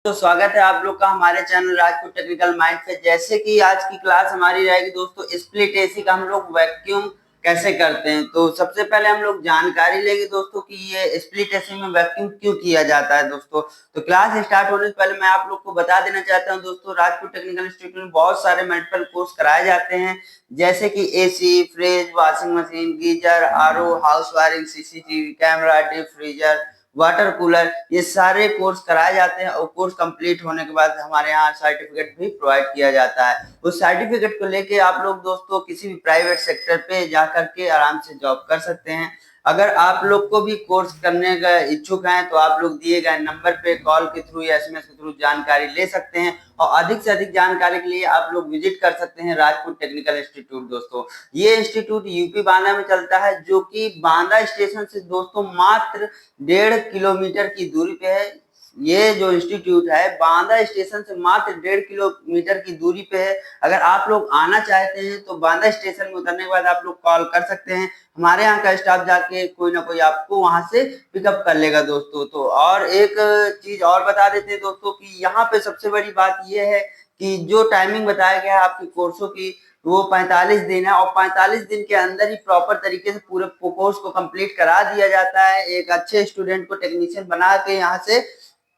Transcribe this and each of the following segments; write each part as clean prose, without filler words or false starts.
तो स्वागत है आप लोग का हमारे चैनल राजपूत टेक्निकल माइंड पे। जैसे कि आज की क्लास हमारी रहेगी दोस्तों स्प्लिट एसी का हम लोग वैक्यूम कैसे करते हैं। तो सबसे पहले हम लोग जानकारी लेंगे दोस्तों कि ये स्प्लिट एसी में वैक्यूम क्यों किया जाता है दोस्तों। तो क्लास स्टार्ट होने से पहले मैं आप लोग को बता देना चाहता हूं दोस्तों, राजपूत टेक्निकल इंस्टीट्यूट में बहुत सारे मल्टीपल कोर्स कराए जाते हैं, जैसे कि AC, fridge, washing machine, geyser, RO, house wiring, CCTV camera, deep freezer, water cooler, ये सारे कोर्स कराए जाते हैं और कोर्स कंप्लीट होने के बाद हमारे यहाँ सर्टिफिकेट भी प्रोवाइड किया जाता है। उस सर्टिफिकेट को लेके आप लोग दोस्तों किसी भी प्राइवेट सेक्टर पे जा करके आराम से जॉब कर सकते हैं। अगर आप लोग को भी कोर्स करने का इच्छुक हैं तो आप लोग दिए गए नंबर पे कॉल के थ्रू या एसएमएस के थ्रू जानकारी ले सकते हैं और अधिक से अधिक जानकारी के लिए आप लोग विजिट कर सकते हैं राजपूत टेक्निकल इंस्टीट्यूट दोस्तों। ये इंस्टीट्यूट यूपी बांदा में चलता है, जो कि बांदा स्टेशन से दोस्तों मात्र 1.5 किलोमीटर की दूरी पे है। ये जो इंस्टीट्यूट है बांदा स्टेशन से मात्र 1.5 किलोमीटर की दूरी पे है। अगर आप लोग आना चाहते हैं तो बांदा स्टेशन में उतरने के बाद आप लोग कॉल कर सकते हैं, हमारे यहाँ का स्टाफ जाके कोई ना कोई आपको वहां से पिकअप कर लेगा दोस्तों। तो और एक चीज और बता देते हैं दोस्तों कि यहाँ पे सबसे बड़ी बात यह है कि जो टाइमिंग बताया गया है आपके कोर्सों की वो 45 दिन है और 45 दिन के अंदर ही प्रॉपर तरीके से पूरे कोर्स को कंप्लीट करा दिया जाता है। एक अच्छे स्टूडेंट को टेक्नीशियन बना के यहाँ से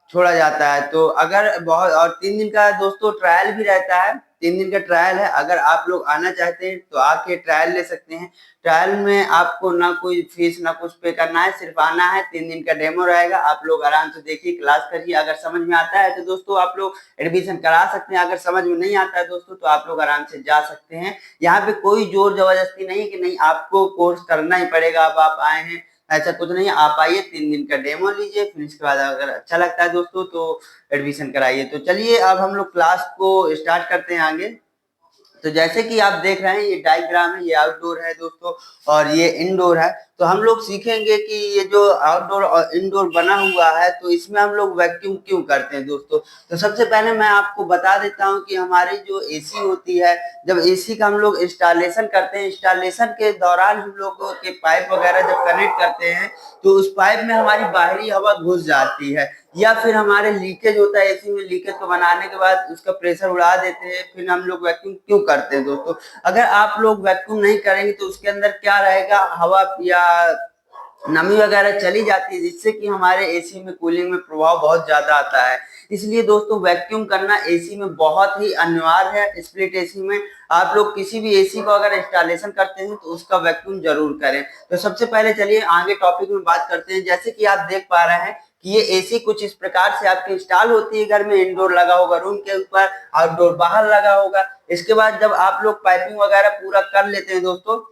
छोड़ा जाता है। तो अगर बहुत और 3 दिन का दोस्तों ट्रायल भी रहता है, 3 दिन का ट्रायल है। अगर आप लोग आना चाहते हैं तो आके ट्रायल ले सकते हैं। ट्रायल में आपको ना कोई फीस ना कुछ पे करना है, सिर्फ आना है। 3 दिन का डेमो रहेगा, आप लोग आराम से देखिए, क्लास करिए। अगर समझ में आता है तो दोस्तों आप लोग एडमिशन करा सकते हैं, अगर समझ में नहीं आता है दोस्तों तो आप लोग आराम से जा सकते हैं। यहाँ पे कोई जोर जबरदस्ती नहीं कि नहीं आपको कोर्स करना ही पड़ेगा, अब आप आए हैं, ऐसा कुछ नहीं। आप आइए, 3 दिन का डेमो लीजिए, फिर इसके बाद अगर अच्छा लगता है दोस्तों तो एडमिशन कराइए। तो चलिए अब हम लोग क्लास को स्टार्ट करते हैं आगे। तो जैसे कि आप देख रहे हैं ये डायग्राम है, ये आउटडोर है दोस्तों और ये इंडोर है। तो हम लोग सीखेंगे कि ये जो आउटडोर और इंडोर बना हुआ है तो इसमें हम लोग वैक्यूम क्यों करते हैं दोस्तों। तो सबसे पहले मैं आपको बता देता हूं कि हमारी जो एसी होती है, जब एसी का हम लोग इंस्टॉलेशन करते हैं, इंस्टॉलेशन के दौरान हम लोग के पाइप वगैरह जब कनेक्ट करते हैं तो उस पाइप में हमारी बाहरी हवा घुस जाती है, या फिर हमारे लीकेज होता है एसी में। लीकेज को बनाने के बाद उसका प्रेशर उड़ा देते हैं, फिर हम लोग वैक्यूम क्यों करते हैं दोस्तों। अगर आप लोग वैक्यूम नहीं करेंगे तो उसके अंदर क्या रहेगा, हवा या नमी वगैरह चली जाती है, जिससे कि हमारे एसी में कूलिंग में प्रभाव बहुत ज्यादा आता है। इसलिए दोस्तों वैक्यूम करना एसी में बहुत ही अनिवार्य है। स्प्लिट एसी में आप लोग किसी भी एसी को अगर इंस्टॉलेशन करते हैं तो उसका वैक्यूम जरूर करें। तो सबसे पहले चलिए आगे टॉपिक में बात करते हैं। जैसे कि आप देख पा रहे हैं कि ये एसी कुछ इस प्रकार से आपकी इंस्टॉल होती है घर में। इंडोर लगा होगा रूम के ऊपर, आउटडोर बाहर लगा होगा। इसके बाद जब आप लोग पाइपिंग वगैरह पूरा कर लेते हैं दोस्तों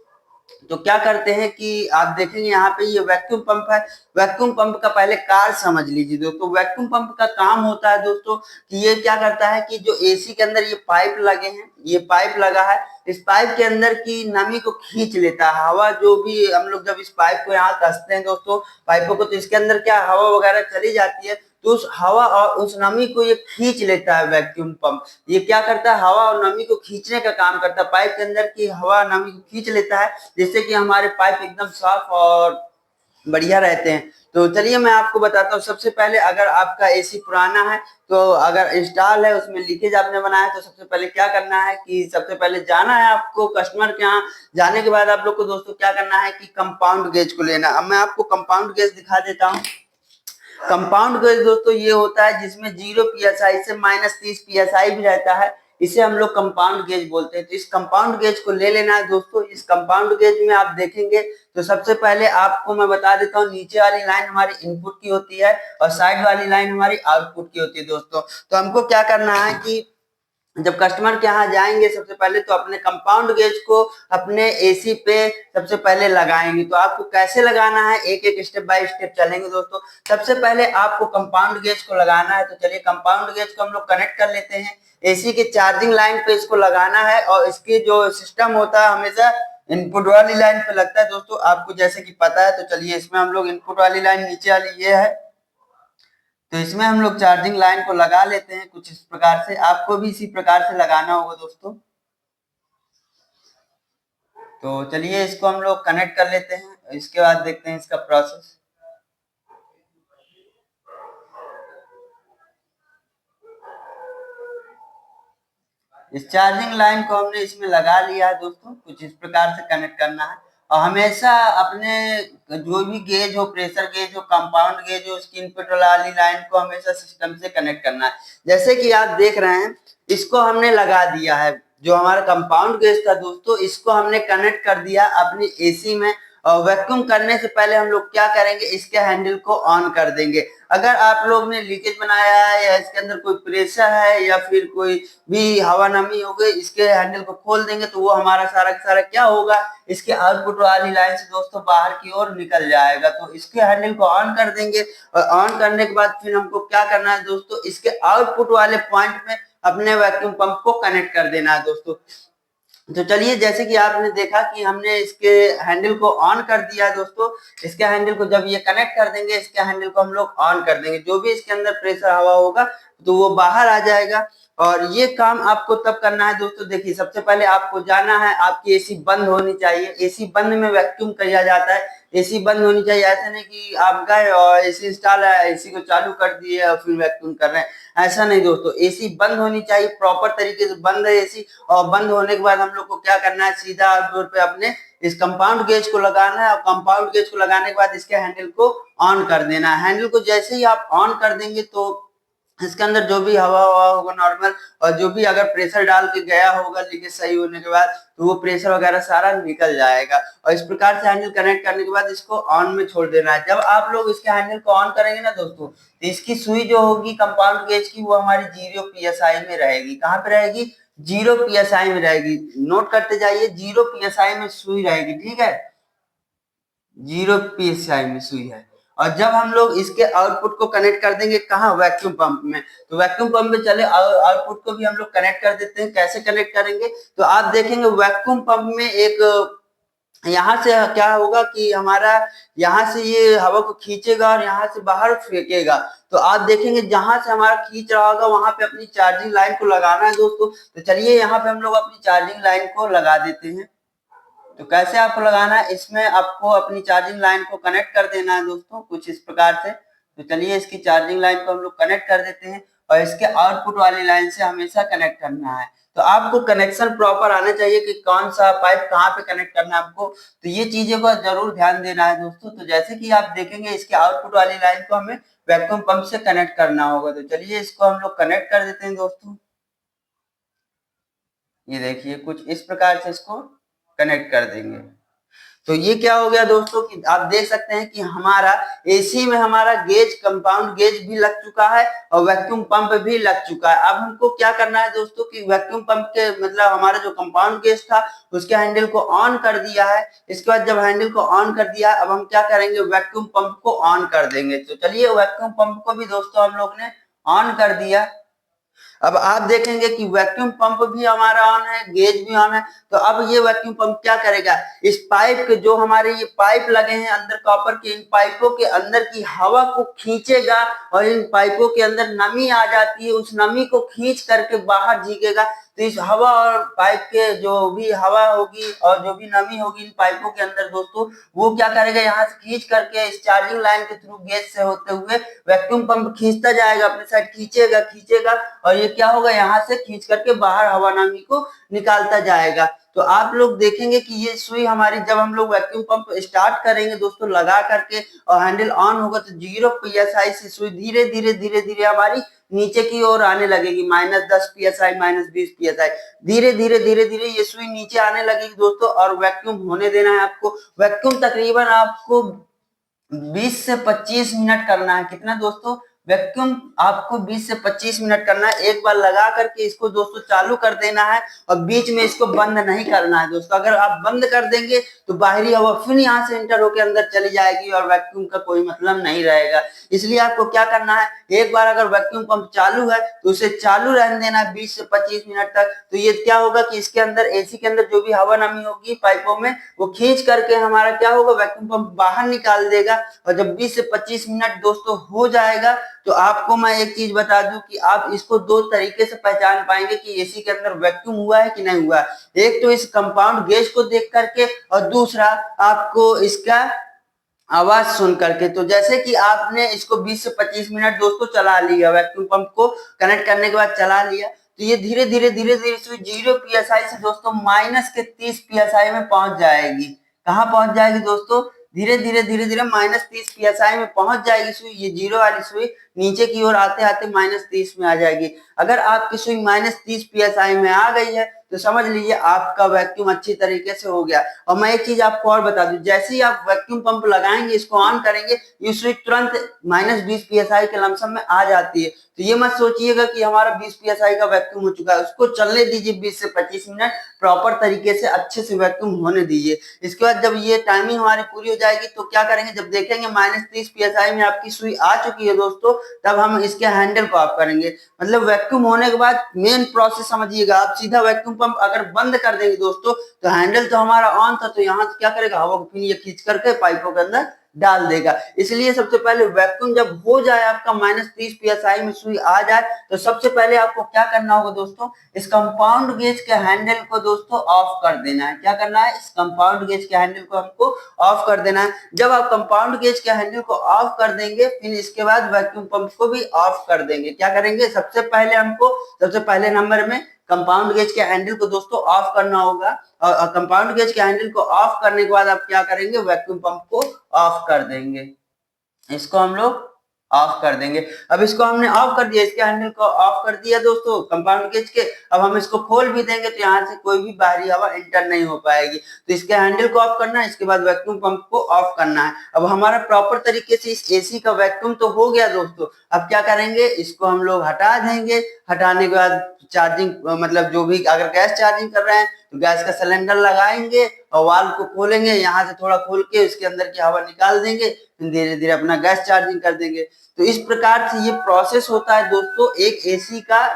तो क्या करते हैं कि आप देखेंगे यहाँ पे ये वैक्यूम पंप है। वैक्यूम पंप का पहले कार्य समझ लीजिए दोस्तों। वैक्यूम पंप का काम होता है दोस्तों कि ये क्या करता है कि जो एसी के अंदर ये पाइप लगे हैं, ये पाइप लगा है, इस पाइप के अंदर की नमी को खींच लेता है। हवा जो भी हम लोग जब इस पाइप को यहाँ कसते हैं दोस्तों पाइपों को, तो इसके अंदर क्या हवा वगैरह चली जाती है, तो उस हवा और उस नमी को ये खींच लेता है। वैक्यूम पंप ये क्या करता है, हवा और नमी को खींचने का काम करता है। पाइप के अंदर की हवा नमी को खींच लेता है, जिससे कि हमारे पाइप एकदम साफ और बढ़िया रहते हैं। तो चलिए मैं आपको बताता हूँ। सबसे पहले अगर आपका एसी पुराना है तो अगर इंस्टॉल है उसमें लीकेज आपने बनाया तो सबसे पहले क्या करना है कि सबसे पहले जाना है आपको कस्टमर के यहाँ। जाने के बाद आप लोग को दोस्तों क्या करना है कि कंपाउंड गेज को लेना। अब मैं आपको कंपाउंड गेज दिखा देता हूँ। कंपाउंड गेज दोस्तों ये होता है जिसमें 0 psi से -30 psi भी रहता है, इसे हम लोग कंपाउंड गेज बोलते हैं। तो इस कंपाउंड गेज को ले लेना है दोस्तों। इस कंपाउंड गेज में आप देखेंगे तो सबसे पहले आपको मैं बता देता हूँ, नीचे वाली लाइन हमारी इनपुट की होती है और साइड वाली लाइन हमारी आउटपुट की होती है दोस्तों। तो हमको क्या करना है कि जब कस्टमर के यहाँ जाएंगे सबसे पहले तो अपने कंपाउंड गेज को अपने एसी पे सबसे पहले लगाएंगे। तो आपको कैसे लगाना है एक एक स्टेप बाय स्टेप चलेंगे दोस्तों। सबसे पहले आपको कंपाउंड गेज को लगाना है। तो चलिए कंपाउंड गेज को हम लोग कनेक्ट कर लेते हैं। एसी के चार्जिंग लाइन पे इसको लगाना है और इसकी जो सिस्टम होता है हमेशा इनपुट वाली लाइन पे लगता है दोस्तों, आपको जैसे कि पता है। तो चलिए इसमें हम लोग इनपुट वाली लाइन नीचे वाली ये है, तो इसमें हम लोग चार्जिंग लाइन को लगा लेते हैं कुछ इस प्रकार से। आपको भी इसी प्रकार से लगाना होगा दोस्तों। तो चलिए इसको हम लोग कनेक्ट कर लेते हैं, इसके बाद देखते हैं इसका प्रोसेस। इस चार्जिंग लाइन को हमने इसमें लगा लिया है दोस्तों, कुछ इस प्रकार से कनेक्ट करना है। और हमेशा अपने जो भी गेज हो, प्रेशर गेज हो, कंपाउंड गेज हो, उसकी इनपुट वाली लाइन को हमेशा सिस्टम से कनेक्ट करना है। जैसे कि आप देख रहे हैं, इसको हमने लगा दिया है, जो हमारा कंपाउंड गेज था दोस्तों, इसको हमने कनेक्ट कर दिया अपनी एसी में। और वैक्यूम करने से पहले हम लोग क्या करेंगे, इसके हैंडल को ऑन कर देंगे। अगर आप लोग ने लीकेज बनाया है या इसके अंदर कोई प्रेशर है या फिर कोई भी हवा नमी हो गई, इसके हैंडल को खोल देंगे तो वो हमारा सारा का सारा क्या होगा, इसके आउटपुट वाली लाइन से दोस्तों बाहर की ओर निकल जाएगा। तो इसके हैंडल को ऑन कर देंगे और ऑन करने के बाद फिर हमको क्या करना है दोस्तों, इसके आउटपुट वाले पॉइंट में अपने वैक्यूम पंप को कनेक्ट कर देना है दोस्तों। तो चलिए, जैसे कि आपने देखा कि हमने इसके हैंडल को ऑन कर दिया है दोस्तों। इसके हैंडल को जब ये कनेक्ट कर देंगे, इसके हैंडल को हम लोग ऑन कर देंगे, जो भी इसके अंदर प्रेशर हवा होगा तो वो बाहर आ जाएगा। और ये काम आपको तब करना है दोस्तों। देखिए, सबसे पहले आपको जाना है, आपकी एसी बंद होनी चाहिए। एसी बंद में वैक्यूम किया जाता है। एसी बंद होनी चाहिए, ऐसा नहीं कि आप गए और एसी इंस्टॉल है, एसी को चालू कर दिए और फिर वैक्यूम कर रहे हैं, ऐसा नहीं दोस्तों। एसी बंद होनी चाहिए, प्रॉपर तरीके से बंद है एसी। और बंद होने के बाद हम लोग को क्या करना है, सीधा आउटडोर पे अपने इस कंपाउंड गेज को लगाना है। और कंपाउंड गेज को लगाने के बाद इसके हैंडल को ऑन कर देना है। हैंडल को जैसे ही आप ऑन कर देंगे तो इसके अंदर जो भी हवा होगा नॉर्मल, और जो भी अगर प्रेशर डाल के गया होगा लीकेज सही होने के बाद, तो वो प्रेशर वगैरह सारा निकल जाएगा। और इस प्रकार से हैंडल कनेक्ट करने के बाद इसको ऑन में छोड़ देना है। जब आप लोग इसके हैंडल को ऑन करेंगे ना दोस्तों, तो इसकी सुई जो होगी कंपाउंड गेज की, वो हमारी 0 PSI में रहेगी। कहाँ पे रहेगी, 0 PSI में रहेगी। नोट करते जाइए, 0 PSI में सुई रहेगी, ठीक है, 0 PSI में सुई है। और जब हम लोग इसके आउटपुट को कनेक्ट कर देंगे कहाँ, वैक्यूम पंप में, तो वैक्यूम पंप में चले आउटपुट को भी हम लोग कनेक्ट कर देते हैं। कैसे कनेक्ट करेंगे, तो आप देखेंगे वैक्यूम पंप में एक यहाँ से क्या होगा कि हमारा यहाँ से ये हवा को खींचेगा और यहाँ से बाहर फेंकेगा। तो आप देखेंगे जहां से हमारा खींच रहा होगा वहां पे अपनी चार्जिंग लाइन को लगाना है दोस्तों। तो चलिए यहाँ पे हम लोग अपनी चार्जिंग लाइन को लगा देते हैं। तो कैसे आपको लगाना है, इसमें आपको अपनी चार्जिंग लाइन को कनेक्ट कर देना है दोस्तों, कुछ इस प्रकार से। तो चलिए, इसकी चार्जिंग लाइन को हम लोग कनेक्ट कर देते हैं और इसके आउटपुट वाली लाइन से हमेशा कनेक्ट करना है। तो आपको कनेक्शन प्रॉपर आना चाहिए कि कौन सा पाइप कहाँ पे कनेक्ट करना है आपको। तो ये चीजें को जरूर ध्यान देना है दोस्तों। तो जैसे कि आप देखेंगे, इसके आउटपुट वाली लाइन को हमें वैक्यूम पंप से कनेक्ट करना होगा। तो चलिए, इसको हम लोग कनेक्ट कर देते हैं दोस्तों। ये देखिए, कुछ इस प्रकार से इसको कनेक्ट कर देंगे। तो ये क्या हो गया दोस्तों कि आप देख सकते हैं कि हमारा एसी में हमारा गेज, कंपाउंड गेज भी लग चुका है और वैक्यूम पंप भी लग चुका है। अब हमको क्या करना है दोस्तों कि वैक्यूम पंप के मतलब हमारा जो कंपाउंड गेज था उसके हैंडल को ऑन कर दिया है। इसके बाद जब हैंडल को ऑन कर दिया, अब हम क्या करेंगे, वैक्यूम पंप को ऑन कर देंगे। तो चलिए, वैक्यूम पंप को भी दोस्तों हम लोग ने ऑन कर दिया। अब आप देखेंगे कि वैक्यूम पंप भी हमारा ऑन है, गेज भी ऑन है। तो अब ये वैक्यूम पंप क्या करेगा, इस पाइप के जो हमारे ये पाइप लगे हैं अंदर कॉपर के, इन पाइपों के अंदर की हवा को खींचेगा और इन पाइपों के अंदर नमी आ जाती है, उस नमी को खींच करके बाहर झीकेगा। तो इस हवा और पाइप के जो भी हवा होगी और जो भी नमी होगी इन पाइपों के अंदर दोस्तों, वो क्या करेगा, यहाँ से खींच करके इस चार्जिंग लाइन के थ्रू गेज से होते हुए वैक्यूम पंप खींचता जाएगा, अपने साइड खींचेगा खींचेगा, और ये क्या होगा, यहाँ से खींच करके बाहर हवा नमी को निकालता जाएगा। तो आप लोग देखेंगे कि ये सुई हमारी, जब हम लोग वैक्यूम पंप स्टार्ट करेंगे दोस्तों लगा करके और हैंडल ऑन होगा, तो 0 PSI से सुई धीरे धीरे धीरे धीरे हमारी नीचे की ओर आने लगेगी, -10 PSI, -20 PSI, धीरे धीरे धीरे धीरे ये सुई नीचे आने लगेगी दोस्तों। और वैक्यूम होने देना है आपको। वैक्यूम तकरीबन आपको 20 से 25 मिनट करना है। कितना दोस्तों, वैक्यूम आपको 20 से 25 मिनट करना है। एक बार लगा करके इसको दोस्तों चालू कर देना है और बीच में इसको बंद नहीं करना है दोस्तों। अगर आप बंद कर देंगे तो बाहरी हवा फिर यहाँ से इंटर होकर अंदर चली जाएगी और वैक्यूम का कोई मतलब नहीं रहेगा। इसलिए आपको क्या करना है, एक बार अगर वैक्यूम पंप चालू है तो उसे चालू रहने देना है 20 से 25 मिनट तक। तो ये क्या होगा कि इसके अंदर, एसी के अंदर जो भी हवा नमी होगी पाइपों में, वो खींच करके हमारा क्या होगा, वैक्यूम पंप बाहर निकाल देगा। और जब 20 से 25 मिनट दोस्तों हो जाएगा, तो आपको मैं एक चीज बता दूं कि आप इसको 2 तरीके से पहचान पाएंगे कि एसी के अंदर वैक्यूम हुआ है कि नहीं हुआ है। एक तो इस कंपाउंड गेज को देख करके, और दूसरा आपको इसका आवाज सुन करके। तो जैसे कि आपने इसको 20 से 25 मिनट दोस्तों चला लिया, वैक्यूम पंप को कनेक्ट करने के बाद चला लिया, तो ये धीरे धीरे सुई 0 psi से दोस्तों माइनस के 30 psi में पहुंच जाएगी। कहाँ पहुंच जाएगी दोस्तों? धीरे धीरे माइनस 30 psi में पहुंच जाएगी सुई। ये 0 वाली सुई नीचे की ओर आते आते माइनस 30 में आ जाएगी। अगर आपकी सुई माइनस 30 psi में आ गई है तो समझ लीजिए आपका वैक्यूम अच्छी तरीके से हो गया। और मैं एक चीज आपको और बता दूं, जैसे ही आप वैक्यूम पंप लगाएंगे, इसको ऑन करेंगे, ये सुई तुरंत माइनस 20 psi के लमसम में आ जाती है। तो ये मत सोचिएगा कि हमारा 20 psi का वैक्यूम हो चुका है। उसको चलने दीजिए 20 से 25 मिनट, प्रॉपर तरीके से अच्छे से वैक्यूम होने दीजिए। इसके बाद जब ये टाइमिंग हमारी पूरी हो जाएगी तो क्या करेंगे, जब देखेंगे माइनस 30 psi में आपकी सुई आ चुकी है दोस्तों, तब हम इसके हैंडल को ऑफ करेंगे। मतलब वैक्यूम होने के बाद मेन प्रोसेस समझिएगा। आप सीधा वैक्यूम पंप अगर बंद कर देंगे दोस्तों, तो हैंडल तो हमारा ऑन था, तो यहाँ क्या करेगा, हवा को फिर ये खींच करके पाइपों के अंदर डाल देगा। इसलिए सबसे पहले वैक्यूम जब हो जाए आपका माइनस 30 psi में सुई आ जाए, तो सबसे पहले आपको क्या करना होगा दोस्तों, इस कंपाउंड गेज के हैंडल को दोस्तों ऑफ कर देना है। क्या करना है, इस कंपाउंड गेज के हैंडल को हमको ऑफ कर देना है। जब आप कंपाउंड गेज के हैंडल को ऑफ कर देंगे, फिर इसके बाद वैक्यूम पंप को भी ऑफ कर देंगे। क्या करेंगे, सबसे पहले नंबर में कंपाउंड गेज के हैंडल को दोस्तों ऑफ करना होगा। और कंपाउंड गेज के हैंडल को ऑफ करने के बाद आप क्या करेंगे, वैक्यूम पंप को ऑफ कर देंगे। इसको हम लोग ऑफ कर देंगे। अब इसको हमने ऑफ कर दिया, इसके हैंडल को ऑफ कर दिया दोस्तों कंपाउंड गेज के। अब हम इसको खोल भी देंगे तो यहाँ से कोई भी बाहरी हवा एंटर नहीं हो पाएगी। तो इसके हैंडल को ऑफ करना है, इसके बाद वैक्यूम पंप को ऑफ करना है। अब हमारा प्रॉपर तरीके से इस एसी का वैक्यूम तो हो गया दोस्तों। अब क्या करेंगे, इसको हम लोग हटा देंगे। हटाने के बाद चार्जिंग, मतलब जो भी अगर गैस चार्जिंग कर रहे हैं तो गैस का सिलेंडर लगाएंगे और वाल्व को खोलेंगे, यहाँ से थोड़ा खोल के इसके अंदर की हवा निकाल देंगे, धीरे धीरे अपना गैस चार्जिंग कर देंगे। तो इस प्रकार से ये प्रोसेस होता है दोस्तों एक एसी का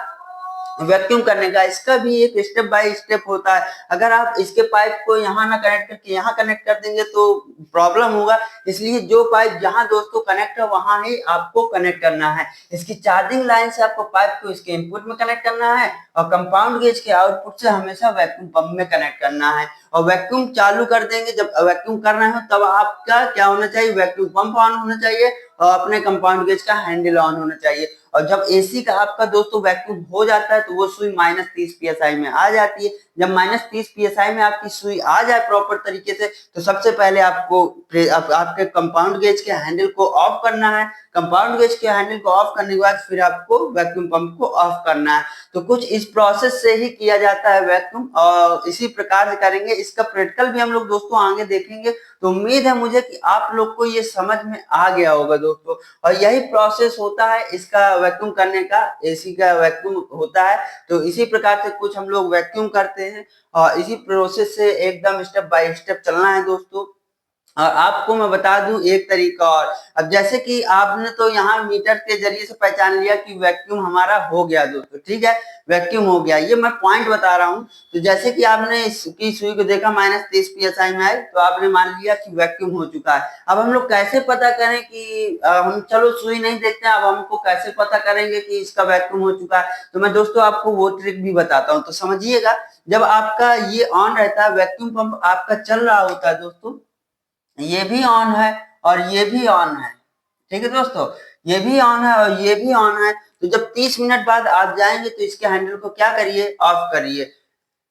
वैक्यूम करने का। इसका भी एक स्टेप बाय स्टेप होता है। अगर आप इसके पाइप को यहाँ ना कनेक्ट करके यहाँ कनेक्ट कर देंगे तो प्रॉब्लम होगा। इसलिए जो पाइप जहाँ दोस्तों कनेक्ट है वहां ही आपको कनेक्ट करना है। इसकी चार्जिंग लाइन से आपको पाइप को इसके इनपुट में कनेक्ट करना है और कंपाउंड गेज के आउटपुट से हमेशा वैक्यूम पंप में कनेक्ट करना है। और वैक्यूम चालू कर देंगे, जब वैक्यूम कर रहे हो तब आपका क्या होना चाहिए, वैक्यूम पंप ऑन होना चाहिए और अपने कंपाउंड गेज का हैंडल ऑन होना चाहिए। और जब एसी का आपका दोस्तों वैक्यूम हो जाता है तो वो सुई माइनस 30 psi में आ जाती है। जब माइनस 30 psi में आपकी सुई आ जाए प्रॉपर तरीके से, तो सबसे पहले आपको आपके कंपाउंड गेज के हैंडल को ऑफ करना है। कंपाउंड गेज के हैंडल को ऑफ करने के बाद फिर आपको वैक्यूम पंप को ऑफ करना है। तो कुछ इस प्रोसेस से ही किया जाता है वैक्यूम, और इसी प्रकार से करेंगे। इसका प्रैक्टिकल भी हम लोग दोस्तों आगे देखेंगे। तो उम्मीद है मुझे कि आप लोग को ये समझ में आ गया होगा दोस्तों। और यही प्रोसेस होता है इसका वैक्यूम करने का, एसी का वैक्यूम होता है। तो इसी प्रकार से कुछ हम लोग वैक्यूम करते हैं और इसी प्रोसेस से एकदम स्टेप बाय स्टेप चलना है दोस्तों। और आपको मैं बता दूं एक तरीका और। अब जैसे कि आपने तो यहाँ मीटर के जरिए से पहचान लिया कि वैक्यूम हमारा हो गया दोस्तों, ठीक है, वैक्यूम हो गया। ये मैं पॉइंट बता रहा हूँ। तो जैसे कि आपने इसकी सुई को देखा माइनस 30 psi में आए, तो आपने मान लिया कि वैक्यूम हो चुका है। अब हम लोग कैसे पता करें कि हम चलो सुई नहीं देखते हैं, अब हमको कैसे पता करेंगे कि इसका वैक्यूम हो चुका है। तो मैं दोस्तों आपको वो ट्रिक भी बताता हूँ। तो समझिएगा, जब आपका ये ऑन रहता है, वैक्यूम पंप आपका चल रहा होता है दोस्तों, ये भी ऑन है और ये भी ऑन है, ठीक है दोस्तों, ये भी ऑन है और ये भी ऑन है। तो जब 30 मिनट बाद आप जाएंगे तो इसके हैंडल को क्या करिए, ऑफ करिए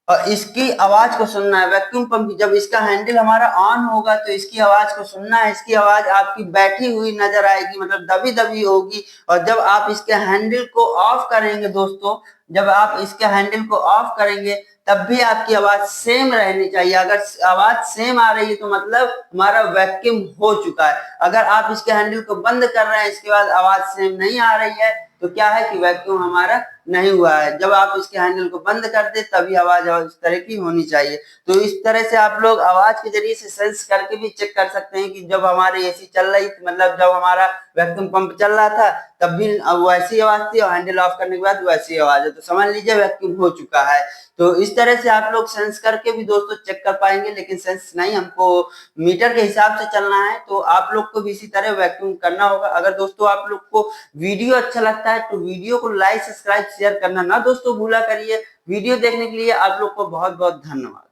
और इसकी आवाज को सुनना है। वैक्यूम पंप जब इसका हैंडल हमारा ऑन होगा तो इसकी आवाज को सुनना है। इसकी आवाज आपकी बैठी हुई नजर आएगी, मतलब दबी दबी होगी। और जब आप इसके हैंडल को ऑफ करेंगे दोस्तों, जब आप इसके हैंडल को ऑफ करेंगे तब भी आपकी आवाज सेम रहनी चाहिए। अगर आवाज सेम आ रही है तो मतलब हमारा वैक्यूम हो चुका है। अगर आप इसके हैंडल को बंद कर रहे हैं, इसके बाद आवाज सेम नहीं आ रही है, तो क्या है कि वैक्यूम हमारा नहीं हुआ है। जब आप इसके हैंडल को बंद कर दे तभी आवाज इस तरह की होनी चाहिए। तो इस तरह से आप लोग आवाज के जरिए से सेंस करके भी चेक कर सकते हैं कि जब हमारी एसी चल रही थी, मतलब जब हमारा वैक्यूम पंप चल रहा था तब भी वैसी आवाज थी और हैंडल ऑफ करने के बाद वैसी आवाज है, तो समझ लीजिए वैक्यूम हो चुका है। तो इस तरह से आप लोग सेंस करके भी दोस्तों चेक कर पाएंगे, लेकिन सेंस नहीं, हमको मीटर के हिसाब से चलना है। तो आप लोग को भी इसी तरह वैक्यूम करना होगा। अगर दोस्तों आप लोग को वीडियो अच्छा लगता है तो वीडियो को लाइक, सब्सक्राइब, शेयर करना ना दोस्तों भूला करिए। वीडियो देखने के लिए आप लोग को बहुत बहुत धन्यवाद।